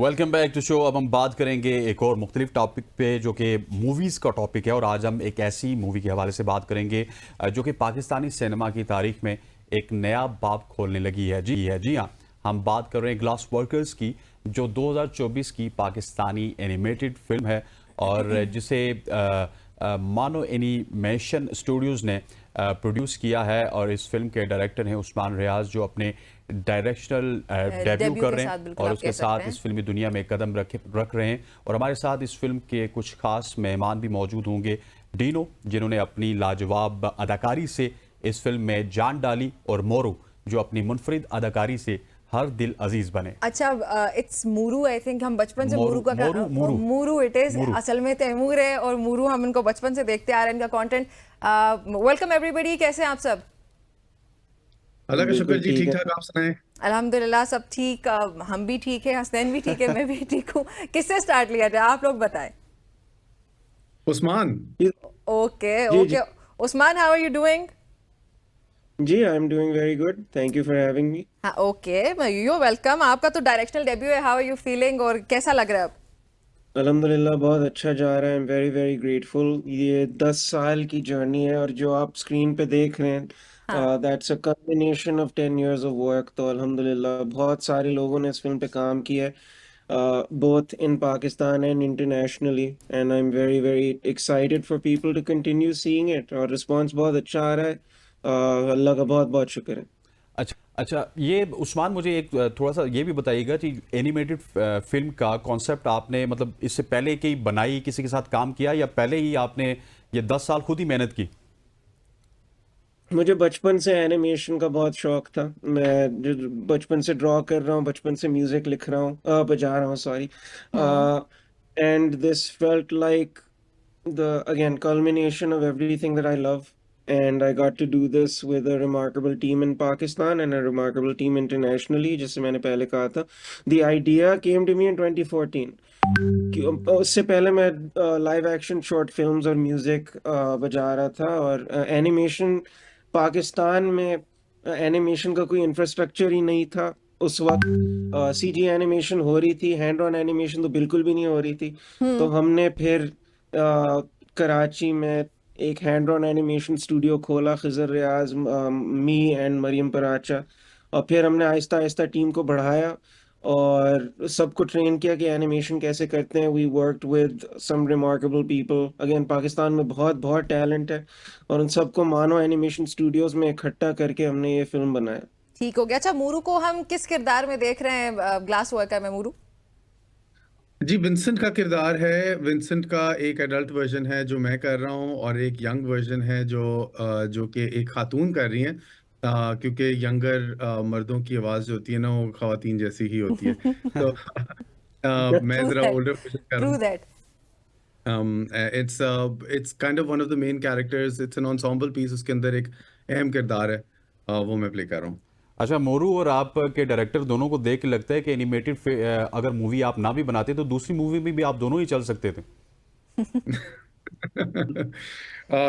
Welcome back to show. अब हम बात करेंगे एक और मुख्तलिफ टॉपिक पे जो कि मूवीज़ का टॉपिक है, और आज हम एक ऐसी मूवी के हवाले से बात करेंगे जो कि पाकिस्तानी सिनेमा की तारीख में एक नया बाब खोलने लगी है। जी हाँ, हम बात कर रहे हैं ग्लास वर्कर्स की, जो 2024 की पाकिस्तानी एनिमेटेड फिल्म है और जिसे मानो एनिमेशन स्टूडियोज़ ने प्रोड्यूस किया है। और इस फिल्म के डायरेक्टर हैं उस्मान रियाज, जो अपने डायरेक्शनल डेब्यू कर रहे हैं और उसके साथ इस फिल्मी दुनिया में कदम रख रहे हैं। और हमारे साथ इस फिल्म के कुछ खास मेहमान भी मौजूद होंगे। डीनो, जिन्होंने अपनी लाजवाब अदाकारी से इस फिल्म में जान डाली, और मोरू, जो अपनी मुनफरिद अदाकारी से हर दिल अजीज बने। अच्छा, इट्स मूरू। आई थिंक हम बचपन से मूरू का मूरू इट इज, असल में तैमूर है और मूरू हम इनको बचपन से देखते आ रहे हैं इनका कंटेंट। वेलकम एवरीबॉडी, कैसे हैं आप सब? अल्लाह का शुक्र जी, ठीक ठाक। आप सुनाएं? अल्हम्दुलिल्लाह सब ठीक। हम भी ठीक है, हसनैन भी ठीक है, मैं भी ठीक हूँ। किससे स्टार्ट लिया जाए, आप लोग बताएं। Usman. Okay Usman, how are you doing? जी, I am doing very good, thank you for having me. हाँ, ओके, यू वेलकम। आपका तो डायरेक्शनल डेब्यू है, हाउ आर यू फीलिंग और कैसा लग रहा है अब? अल्हम्दुलिल्लाह बहुत अच्छा जा रहा है। I am very very grateful. ये 10 साल की जर्नी है और जो आप स्क्रीन पे देख रहे हैं, that's a combination of 10 years of work. तो अल्हम्दुलिल्लाह बहुत सारे लोगों ने इस फिल्म पे काम किया है, both in Pakistan and internationally, and I'm very very excited for people to continue seeing it। और रिस्पॉन्स बहुत अच्छा आ रहा है। अल्लाह का बहुत बहुत शुक्र है। अच्छा, ये उस्मान, मुझे एक थोड़ा सा ये भी बताइएगा कि एनिमेटेड फिल्म का कॉन्सेप्ट आपने मतलब इससे पहले की बनाई, किसी के साथ काम किया, या पहले ही आपने ये 10 साल खुद ही मेहनत की? मुझे बचपन से एनिमेशन का बहुत शौक था। मैं जो बचपन से ड्रॉ कर रहा हूँ, बचपन से म्यूजिक लिख रहा हूँ, बजा रहा हूँ, sorry. And this felt like the again culmination of everything that I love, and I got to do this with a remarkable team in Pakistan and a remarkable team internationally, जैसे मैंने पहले कहा था। The idea came to me in 2014। उससे पहले मैं live action short films और music बजा रहा था, और एनिमेशन पाकिस्तान में एनिमेशन का कोई इंफ्रास्ट्रक्चर ही नहीं था उस वक्त। सीजी एनिमेशन हो रही थी, हैंड ऑन एनिमेशन तो बिल्कुल भी नहीं हो रही थी। तो हमने फिर कराची में एक हैंड ऑन एनिमेशन स्टूडियो खोला, खिजर रियाज, मी एंड मरियम पराचा। और फिर हमने आहिस्ता आहिस्ता टीम को बढ़ाया और सबको ट्रेन किया कि एनिमेशन कैसे करते हैं। We worked with some remarkable people. Again Pakistan में बहुत बहुत टैलेंट है, और उन सबको मानो एनिमेशन स्टूडियोज में इकट्ठा करके हमने ये फिल्म बनाया। ठीक हो गया। अच्छा, मूरू को हम किस किरदार में देख रहे हैं ग्लास वर्कर में? मूरू जी, विंसेंट का किरदार है। विंसेंट का एक एडल्ट वर्जन है जो मैं कर रहा हूँ, और एक यंग वर्जन है जो कि एक खातून कर रही हैं, क्योंकि यंगर मर्दों की आवाज़ जो होती है ना, वो खवातीन जैसी ही होती है। तो मैं ज़रा ओल्डर वर्जन कर रहा ट्रू हूँ। That. It's kind of one of the main characters. It's an ensemble piece. उसके अंदर एक अहम किरदार है, वो मैं प्ले कर रहा हूँ। अच्छा, मोरू और आप के डायरेक्टर दोनों को देख के लगता है कि एनिमेटेड अगर मूवी आप ना भी बनाते तो दूसरी मूवी में भी आप दोनों ही चल सकते थे।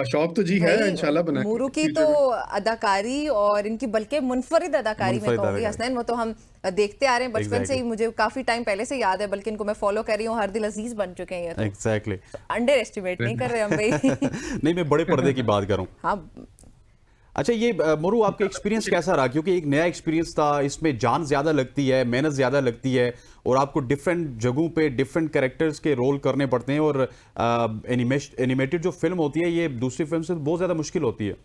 शौक तो जी है, भाई, इंशाल्लाह बनाएंगे मूरू की तो फ्यूचर में। अदाकारी, और इनकी बल्कि मुनफरिद अदाकारी मैं कहूँगी हसनैन, वो तो हम देखते आ रहे हैं बचपन से ही। मुझे काफी टाइम पहले से याद है, बल्कि इनको मैं फॉलो कर रही हूँ। हर दिल अजीज बन चुके हैं ये तो। एग्जैक्टली। अंडर एस्टिमेट नहीं कर रहे हम भाई। नहीं, मैं बड़े पर्दे की बात करूँ। हाँ, अच्छा, ये मोरू, आपका एक्सपीरियंस कैसा रहा? क्योंकि एक नया एक्सपीरियंस था, इसमें जान ज़्यादा लगती है, मेहनत ज़्यादा लगती है, और आपको डिफरेंट जगहों पे डिफरेंट कैरेक्टर्स के रोल करने पड़ते हैं। और एनिमेटेड जो फिल्म होती है, ये दूसरी फिल्म से बहुत ज़्यादा मुश्किल होती है।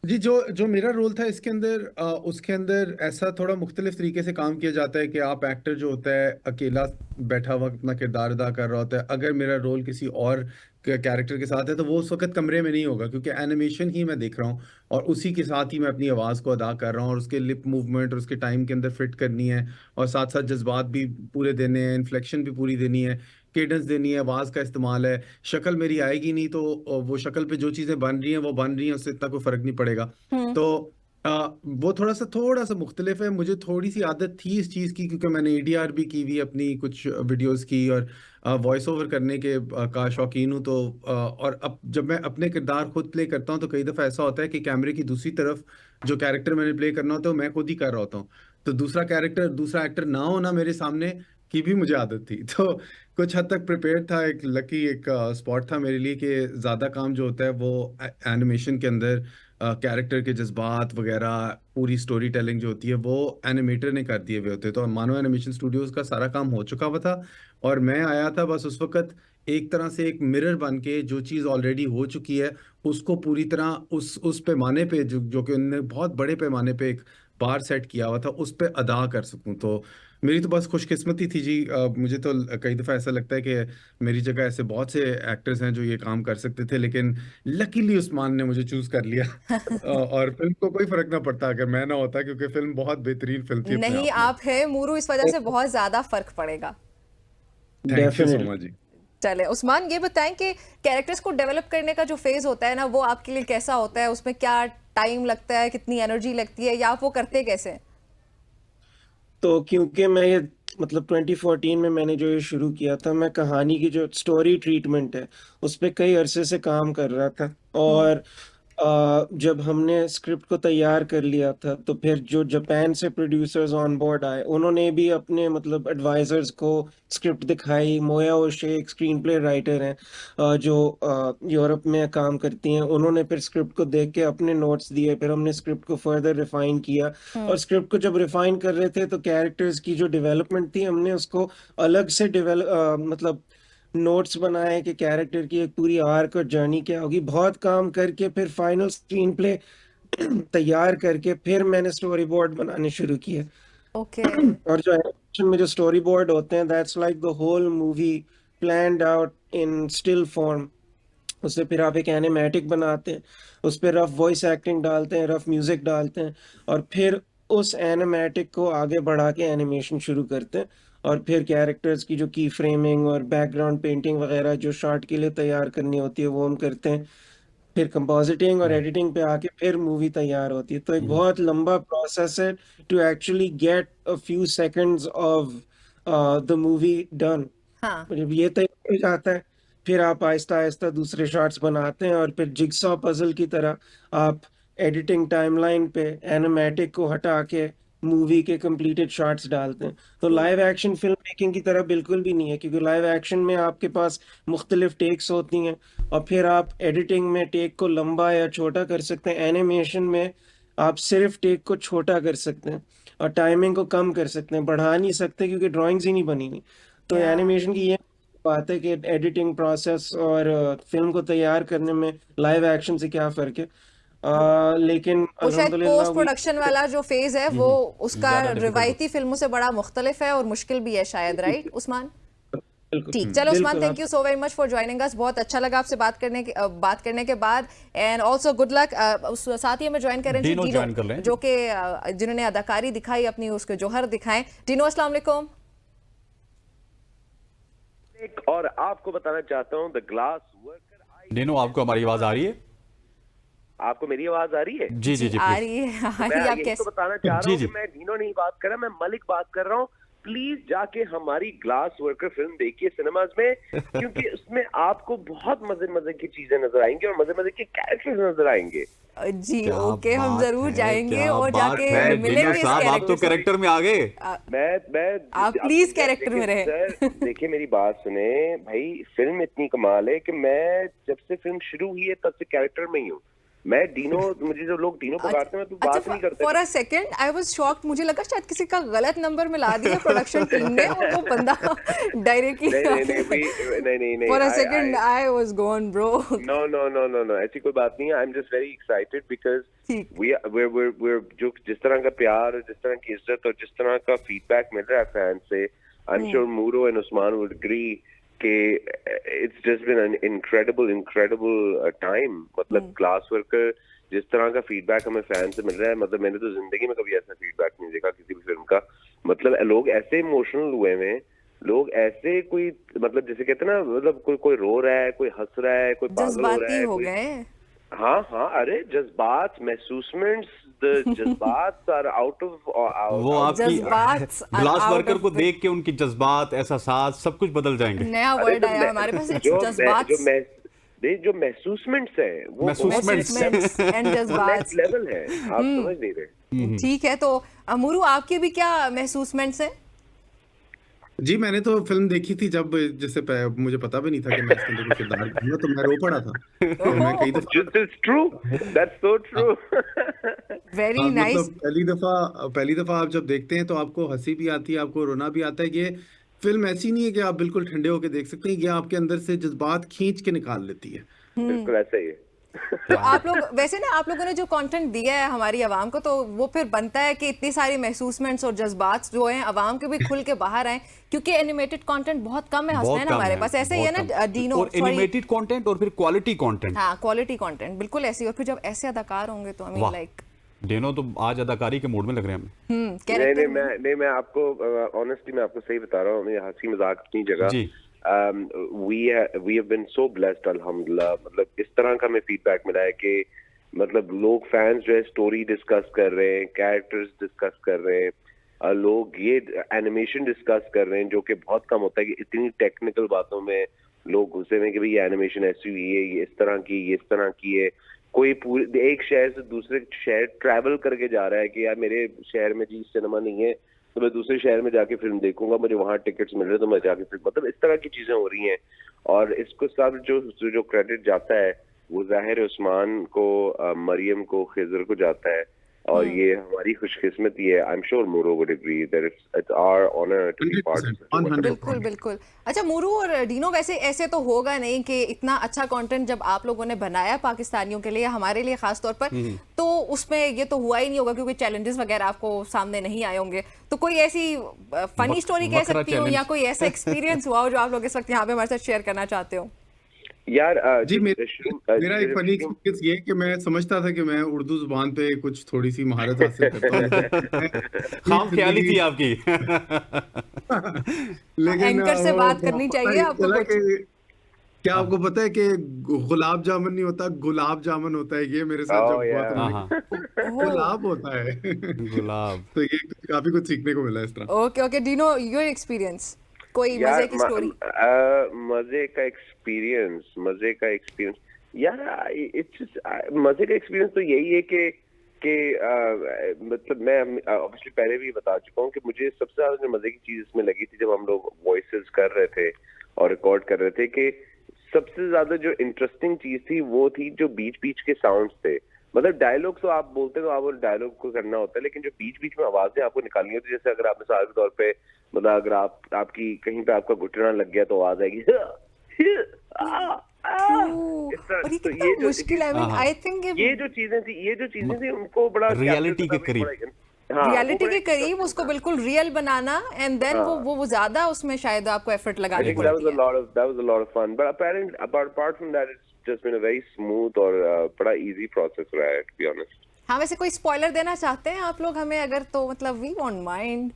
जी, जो मेरा रोल था इसके अंदर, उसके अंदर ऐसा थोड़ा मुख्तलिफ तरीके से काम किया जाता है कि आप एक्टर जो होता है अकेला बैठा हुआ अपना किरदार अदा कर रहा होता है। अगर मेरा रोल किसी और कैरेक्टर के साथ है तो वो उस वक्त कमरे में नहीं होगा, क्योंकि एनिमेशन ही मैं देख रहा हूँ और उसी के साथ ही मैं अपनी आवाज़ को अदा कर रहा हूँ, और उसके लिप मूवमेंट और उसके टाइम के अंदर फिट करनी है, और साथ साथ जज्बात भी पूरे देने हैं, इन्फ्लेक्शन भी पूरी देनी है, केडेंस देनी है, आवाज़ का इस्तेमाल है। शक्ल मेरी आएगी नहीं तो वो शक्ल पे जो चीज़ें बन रही हैं वो बन रही हैं, उससे इतना कोई फ़र्क नहीं पड़ेगा। तो वो थोड़ा सा मुख्तलिफ है। मुझे थोड़ी सी आदत थी इस चीज़ की, क्योंकि मैंने एडीआर भी की हुई अपनी कुछ वीडियोस की, और वॉइस ओवर करने के का शौकीन हूँ। तो और अब जब मैं अपने किरदार खुद प्ले करता हूँ तो कई दफ़ा ऐसा होता है कि कैमरे की दूसरी तरफ जो कैरेक्टर मैंने प्ले करना होता है वो मैं खुद ही कर रहा होता हूँ। तो दूसरा एक्टर ना हो ना मेरे सामने, की भी मुझे आदत थी, तो कुछ हद तक प्रिपेयर था। एक लकी एक स्पॉट था मेरे लिए कि ज़्यादा काम जो होता है वो एनिमेशन के अंदर कैरेक्टर के जज्बात वगैरह, पूरी स्टोरी टेलिंग जो होती है वो एनिमेटर ने कर दिए हुए होते, तो मानो एनिमेशन स्टूडियोज का सारा काम हो चुका हुआ था और मैं आया था बस उस वक्त एक तरह से एक मिरर बन के, जो चीज़ ऑलरेडी हो चुकी है उसको पूरी तरह उस पैमाने पे जो कि उन्होंने बहुत बड़े पैमाने पे एक बार सेट किया हुआ था उस पे अदा कर सकूं। तो मेरी तो बस खुशकिस्मती थी जी। मुझे तो कई दफ़ा ऐसा लगता है कि मेरी जगह ऐसे बहुत से एक्टर्स हैं जो ये काम कर सकते थे, लेकिन लकीली उस्मान ने मुझे चूज कर लिया। और फिल्म को कोई फर्क ना पड़ता अगर मैं ना होता, क्योंकि फिल्म बहुत बेहतरीन फिल्म थी अपने नहीं, आप में। आप है मूरू, इस वजह से बहुत ज्यादा फर्क पड़ेगा। Thank you so definitely. Much जी। चले उस्मान, ये बताएं कि कैरेक्टर्स को डेवलप करने का जो फेज होता है ना, वो आपके लिए कैसा होता है? उसमें क्या टाइम लगता है, कितनी एनर्जी लगती है, या आप वो करते कैसे हैं? तो क्योंकि मैं ये मतलब 2014 में मैंने जो ये शुरू किया था, मैं कहानी की जो स्टोरी ट्रीटमेंट है उस पे कई अरसे से काम कर रहा था। और जब हमने स्क्रिप्ट को तैयार कर लिया था तो फिर जो जापान से प्रोड्यूसर्स ऑन बोर्ड आए, उन्होंने भी अपने मतलब एडवाइजर्स को स्क्रिप्ट दिखाई। मोया ओशे एक स्क्रीन प्ले राइटर हैं जो यूरोप में काम करती हैं। उन्होंने फिर स्क्रिप्ट को देख के अपने नोट्स दिए, फिर हमने स्क्रिप्ट को फर्दर रिफाइन किया। और स्क्रिप्ट को जब रिफाइन कर रहे थे तो कैरेक्टर्स की जो डेवलपमेंट थी, हमने उसको अलग से मतलब नोट्स बनाए कि कैरेक्टर की एक पूरी आर्क और जर्नी क्या होगी। बहुत काम करके फिर फाइनल स्क्रीन प्ले तैयार करके फिर मैंने स्टोरी बोर्ड बनाने शुरू किए। ओके। और जो एनिमेशन में जो स्टोरी बोर्ड होते हैं, that's like the whole movie planned out in still form. उससे फिर आप एक एनिमेटिक बनाते हैं, उस पर रफ वॉइस एक्टिंग डालते हैं, रफ म्यूजिक डालते हैं, और फिर उस एनिमेटिक को आगे बढ़ा के एनिमेशन शुरू करते हैं। और फिर कैरेक्टर्स की जो की फ्रेमिंग और बैकग्राउंड पेंटिंग वगैरह जो शॉट के लिए तैयार करनी होती है वो हम करते हैं। फिर कंपोजिटिंग और एडिटिंग पे आके फिर मूवी तैयार होती है। तो एक बहुत लंबा प्रोसेस है to actually get a few seconds of the movie done. हाँ। जब ये तैयार हो जाता है, फिर आप आहिस्ता आहिस्ता दूसरे शॉट्स बनाते हैं और फिर जिगसॉ पजल की तरह आप एडिटिंग टाइमलाइन पे एनिमेटिक को हटा के मूवी के कंप्लीटेड शॉट्स डालते हैं। तो लाइव एक्शन फिल्म मेकिंग की तरह बिल्कुल भी नहीं है, क्योंकि लाइव एक्शन में आपके पास मुख्तलिफ टेक्स होती हैं और फिर आप एडिटिंग में टेक को लंबा या छोटा कर सकते हैं। एनिमेशन में आप सिर्फ टेक को छोटा कर सकते हैं और टाइमिंग को कम कर सकते हैं, बढ़ा नहीं सकते क्योंकि ड्राइंग्स ही नहीं बनी हुई। तो या एनिमेशन की ये बात है कि एडिटिंग प्रोसेस और फिल्म को तैयार करने में लाइव एक्शन से क्या फर्क है। लेकिन वो शायद अल्हम्दुलिल्लाह पोस्ट प्रोडक्शन वाला जो फेज है वो उसका ज्यादा डिफिकल्ट रिवायती फिल्मों से बड़ा मुख्तलिफ है और मुश्किल भी है शायद, राइट उस्मान? बिल्कुल ठीक, चलो उस्मान, बिल्कुल। Thank you so very much for joining us. बहुत अच्छा लगा आपसे बात करने के बाद, एंड ऑल्सो गुड लक। साथ ही हमें ज्वाइन करें जी डिनो ज्वाइन कर लें। जो कि जिन्होंने अदाकारी दिखाई अपनी, उसके जौहर दिखाएं। डिनो, अस्सलाम वालेकुम। और आपको बताना चाहता हूँ द ग्लास वर्कर। डिनो, आपको हमारी आवाज आ रही है? आपको मेरी आवाज आ रही है? जी जी जी आ प्लीज। रही है, आ मैं रही है। आप यही कैसे? तो बताना चाह जी, रहा हूँ जी। कि मैं डीनो नहीं बात कर रहा, मैं मलिक बात कर रहा हूँ। प्लीज जाके हमारी ग्लास वर्कर फिल्म देखिए सिनेमाज में, क्योंकि उसमें आपको बहुत मजे मजे की चीजें नजर आएंगी और मजे मजे के कैरेक्टर्स नजर आएंगे। जी क्या ओके, हम बात जरूर है, जाएंगे क्या और बात जाके है, मिलेंगे डिनो इस साहब, आप तो कैरेक्टर से। कैरेक्टर में आ गए। मैं आप प्लीज कैरेक्टर में रहे। सर देखिए मेरी बात सुने भाई, फिल्म इतनी कमाल है कि मैं जब से फिल्म शुरू हुई है तब से कैरेक्टर में ही हूँ। मैं डीनो, मुझे जो लोग डीनो पकड़ते हैं मैं तो बात नहीं करता। For a second I was shocked, मुझे लगा शायद किसी का गलत नंबर मिला दिया प्रोडक्शन टीम ने और वो बंदा डायरेक्टली। नहीं for a second I was gone bro. No ऐसी कोई बात नहीं है। I am just very excited because ठीक। we're जो जिस तरह का प्यार और जिस तरह की इज्जत और जिस तरह का फीडबैक मिल रहा है फैन से, I am sure Muro and Usman would agree कि it's just been an incredible time. मतलब ग्लास वर्कर जिस तरह का फीडबैक हमें फैन से मिल रहा है, मतलब मैंने तो जिंदगी में कभी ऐसा फीडबैक नहीं देखा किसी भी फिल्म का। मतलब लोग ऐसे इमोशनल हुए हैं, लोग ऐसे कोई मतलब जैसे कहते हैं ना, मतलब कोई रो रहा है, कोई हंस रहा है, कोई पागल हो रहा जज्बाती है, हो कोई गए। हाँ अरे जज्बात, महसूसमेंट्स, द जज्बात आर आउट ऑफ वो आपकी जज्बात ग्लास वर्कर को देख के उनकी जज्बात, एहसास सब कुछ बदल जाएंगे। नया वर्ड आया हमारे पास, जज्बात जो महसूसमेंट्स है वो महसूसमेंट्स एंड जज्बात। नेक्स्ट लेवल है, आप समझ नहीं रहे। ठीक है, तो अमूरू आपके भी क्या महसूसमेंट्स हैं? जी मैंने तो फिल्म देखी थी जब मुझे पता भी नहीं था कि मैं इसके अंदर कोई किरदार करूंगा, तो मैं रो पड़ा था। तो मैं कई दफा This is true. That's so true. Very nice. मतलब पहली दफा आप जब देखते हैं तो आपको हंसी भी आती है, आपको रोना भी आता है। ये फिल्म ऐसी नहीं है कि आप बिल्कुल ठंडे होकर देख सकते हैं, ये आपके अंदर से जज्बात खींच के निकाल लेती है। बिल्कुल ऐसा ही है। तो आप लोग वैसे ना, आप लोगों ने जो कंटेंट दिया है हमारी आवाम को, तो वो फिर बनता है कि इतनी सारी महसूसमेंट्स और जज्बात जो हैं आवाम के भी खुल के बाहर आए, क्योंकि एनिमेटेड कंटेंट बहुत कम है हसनैन हमारे पास। ऐसे ही है ना डीनो, और एनिमेटेड कंटेंट और फिर क्वालिटी कंटेंट। हाँ क्वालिटी कंटेंट बिल्कुल ऐसी। और फिर जब ऐसे अदाकार होंगे तो आई मीन लाइक डेनो तो आज अदाकारी के मूड में लग रहे हैं हमें। नहीं मैं आपको ऑनेस्टली मैं आपको सही बता रहा हूँ, मैं हंसी मजाक अपनी जगह। जी। we have been so blessed अल्हम्दुलिल्लाह। मतलब इस तरह का हमें फीडबैक मिला है कि मतलब लोग फैंस जो है स्टोरी डिस्कस कर रहे हैं, कैरेक्टर्स डिस्कस कर रहे हैं, लोग ये एनिमेशन डिस्कस कर रहे हैं, जो कि बहुत कम होता है कि इतनी टेक्निकल बातों में लोग घुसे हुए हैं कि भाई ये एनिमेशन ऐसी हुई है, ये इस तरह की, ये इस तरह की है। कोई पूरे एक शहर से दूसरे शहर ट्रैवल करके जा रहा है कि यार मेरे शहर में जी सिनेमा नहीं है तो मैं दूसरे शहर में जाके फिल्म देखूंगा, मुझे वहां टिकट्स मिल रहे हैं तो मैं जाके फिल्म, मतलब इस तरह की चीजें हो रही हैं। और इसको सब जो क्रेडिट जाता है वो जाहिर उस्मान को, मरियम को, खिजर को जाता है। और ये हमारी खुशकिस्मती है। I am sure Muro would agree that it's our honour to be part of it. बिल्कुल बिल्कुल। अच्छा मूरू और डीनो, वैसे ऐसे तो होगा नहीं कि इतना अच्छा कंटेंट जब आप लोगों ने बनाया पाकिस्तानियों के लिए, हमारे लिए खास तौर पर, तो उसमें ये तो हुआ ही नहीं होगा क्योंकि चैलेंजेस वगैरह आपको सामने नहीं आए होंगे। तो कोई ऐसी फनी स्टोरी कह सकती हो या कोई ऐसा एक्सपीरियंस हुआ हो जो आप लोग इस वक्त यहाँ पे हमारे साथ शेयर करना चाहते हो? यार जी मेरा एक फनी एक्सपीरियंस ये है कि मैं समझता था कि मैं उर्दू जुबान पे कुछ थोड़ी सी महारत हासिल करता हूँ। खाम ख्याली थी आपकी। लेकिन एंकर से बात करनी चाहिए आपको कुछ। क्या आपको पता है कि गुलाब जामुन नहीं होता, गुलाब जामुन होता है? ये मेरे साथ जब हुआ था, गुलाब होता है गुलाब। तो ये काफी कुछ सीखने को मिला इस तरह। ओके डीनो, योर एक्सपीरियंस, कोई मजे की स्टोरी? मजे का एक्सपीरियंस यार, इट्स मजे का एक्सपीरियंस तो यही है कि मतलब मैं ऑब्वियसली पहले भी बता चुका हूँ कि मुझे सबसे ज्यादा जो मजे की चीज इसमें लगी थी जब हम लोग वॉइसेस कर रहे थे और रिकॉर्ड कर रहे थे, कि सबसे ज्यादा जो इंटरेस्टिंग चीज थी वो थी जो बीच बीच के साउंड्स थे। मतलब डायलॉग तो आप बोलते हो, आप डायलॉग को करना होता है, लेकिन जो बीच बीच में आवाजें आपको निकालनी होती है, जैसे अगर आप मिसाल के तौर पे मतलब अगर आपकी कहीं पे आपका घुटना लग गया तो आवाज आएगी और ये कितना मुश्किल है। आई थिंक ये जो चीजें थी उनको बड़ा रियलिटी के करीब, रियलिटी के करीब उसको बिल्कुल रियल बनाना, एंड देन वो ज्यादा उसमें शायद आपको एफर्ट लगानी पड़ती है। That was a lot of fun, but apart from that it's just been a very smooth और बड़ा easy process रहा है, to be honest। हाँ, वैसे कोई स्पॉइलर देना चाहते हैं आप लोग हमें अगर, तो मतलब we won't mind।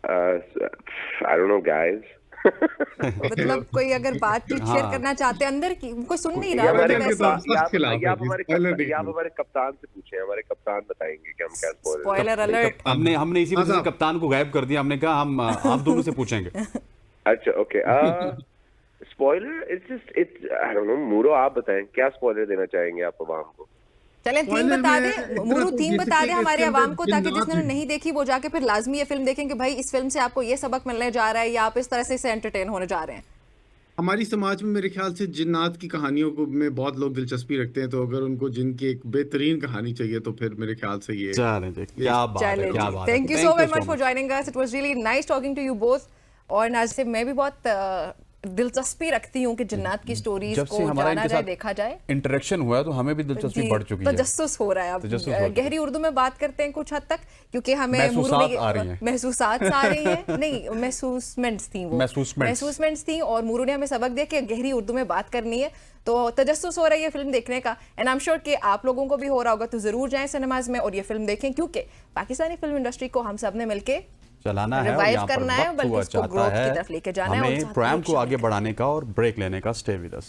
I don't know guys। मतलब कोई अगर बातचीत शेयर करना चाहते हैं अंदर की, कोई सुन नहीं रहा। आप हमारे कप्तान से पूछें, हमारे कप्तान बताएंगे कि हम क्या स्पॉइलर अलर्ट। हमने इसी वजह से कप्तान को गायब कर दिया। हमने कहा हम आप दोनों से पूछेंगे। अच्छा okay, spoiler it's I don't know, Muro आप बताएं क्या स्पॉइलर देना चाहेंगे आप आवाम को? चलें थीम बता दे मूरू, थीम बता दे हमारे आवाम को, ताकि जिसने नहीं देखी वो जाके फिर लाजमी ये फिल्म देखें कि भाई इस फिल्म से आपको ये सबक मिलने जा रहा है या आप इस तरह से इससे एंटरटेन होने जा रहे हैं। हमारी समाज में मेरे ख्याल से जिन्नात की कहानियों को में बहुत लोग दिलचस्पी रखते हैं, तो अगर उनको जिन की एक बेहतरीन कहानी चाहिए तो फिर मेरे ख्याल से ये क्या बात है, क्या बात है। Thank you so very much for joining us, it was really nice talking to you both. और नाज़ से मैं भी बहुत दिलचस्पी रखती हूँ कि जिन्नात की स्टोरीज को जाना जाए, देखा जाए। इंटरेक्शन हुआ है तो हमें भी दिलचस्पी बढ़ चुकी है, तजस्सुस हो रहा है। अब गहरी उर्दू में बात करते हैं कुछ हद तक, क्योंकि हमें महसूसात आ रही हैं, महसूसात आ रही हैं नहीं महसूसमेंट्स थी, वो महसूसमेंट्स थी, और मूरू ने हमें सबक दिया कि गहरी उर्दू में बात करनी है। तो तजस्सुस हो रही है फिल्म देखने का, एंड आई एम श्योर कि आप लोगों को भी हो रहा होगा। तो जरूर जाएं सिनेमाज में और ये फिल्म देखें, क्योंकि पाकिस्तानी फिल्म इंडस्ट्री को हम सब ने मिलके चलाना है और यहाँ पर वक्त हुआ चाहता है हमें प्रोग्राम को आगे बढ़ाने का और ब्रेक लेने का। Stay with us.